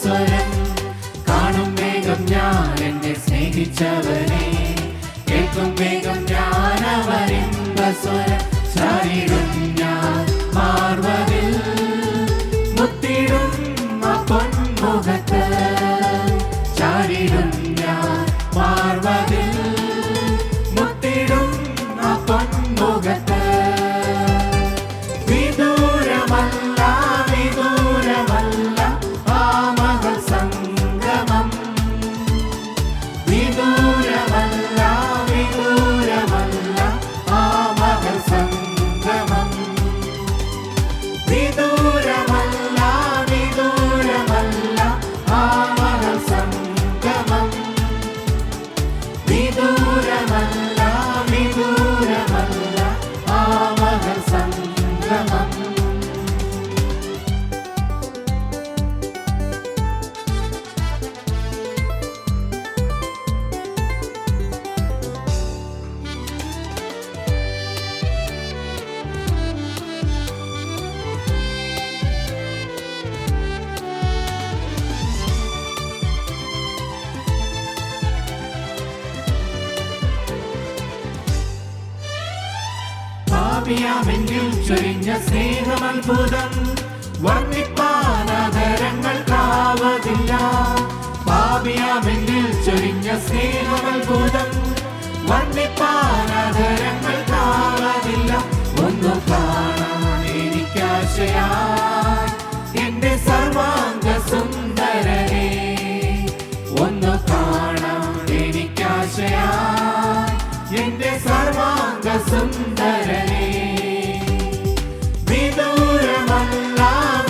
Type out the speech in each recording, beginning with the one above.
സ്വരം. കാണും വേഗം ഞാൻ എന്നെ സ്നേഹിച്ചവനെ, കേൾക്കും വേഗം ഞാൻ അവരിമ്പ സ്വരം. ചാരിടും ഞാൻ മാർവതിൽ, മുത്തിടും ആ പൊന്മുഖത്ത്. ചാരിടും ഞാൻ മാർവതിൽ, മുത്തിടും ആ പൊന്മുഖത്ത്. വിദൂരമല്ല വിദൂരമല്ല ആ മകൾ സംഗമം. വിദൂരമല്ല വിദൂരമല്ല ആ മകൾ സംഗമം. വിദൂരമല്ല വിദൂരമല്ല ആ മകൾ സംഗമം. വിദൂരമല്ല വിദൂരമല്ല ആ മകൾ സംഗമം. പാപിയാമെങ്കിൽ ചൊരിഞ്ഞ സ്നേഹമത്ഭുതം, വർണ്ണിപ്പാനാദരങ്ങൾക്കാവതില്ല. പാപിയാമെങ്കിൽ ചൊരിഞ്ഞ സ്നേഹമത്ഭുതം, വർണ്ണിപ്പാനാദരങ്ങൾക്കാവതില്ല. ഒന്നു കാണാൻ എനിക്കാശയായി എന്റെ സർവാംഗ സുന്ദരനെ. ഒന്നു കാണാൻ എനിക്കാശയായി എന്റെ സർവാംഗ സുന്ദരനെ. വിദൂരമല്ല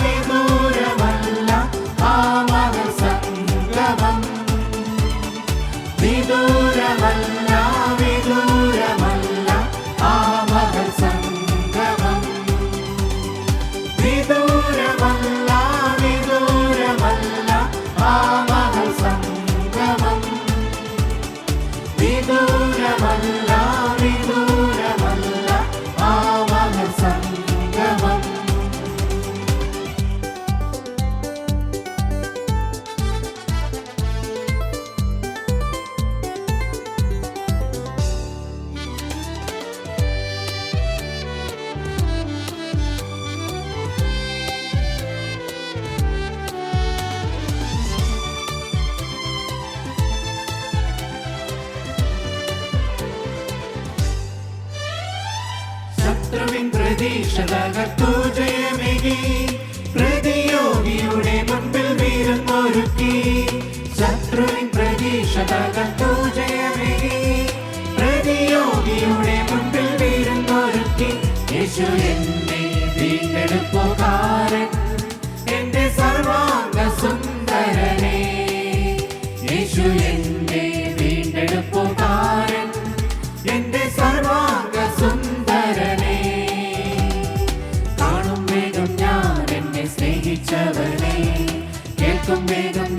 വിദൂരമല്ല ആ മകൾ സംഗമം. വിദൂരമല്ല വിദൂരമല്ല ആ മകൾ സംഗമം. വിദൂരമല്ല വിദൂരമല്ല ആ മകൾ സംഗമം. വിദൂരമല്ല വിദൂരമല്ല ആ മകൾ സംഗമം. ശത്രുവിൻ പ്രതീക്ഷ തകർത്തു ജയമേകി, പ്രതിയോഗിയുടെ മുൻപിൽ വീരുന്നൊരുക്കി. ശത്രുവിൻ പ്രതീക്ഷ തകർത്തു ജയമേകി, പ്രതിയോഗിയുടെ മുൻപിൽ വീരുന്നൊരുക്കി. യേശു എന്നെ വീണ്ടെടുപ്പുകാരൻ, എന്റെ സർവാംഗ സുന്ദരനെ. യേശു എന്നെ വീണ്ടെടുപ്പുകാരൻ, എന്റെ സർവാംഗ സുന്ദരനെ. കാണും വേഗം ഞാൻ എന്നെ സ്നേഹിച്ചവനെ, കേൾക്കും വേഗം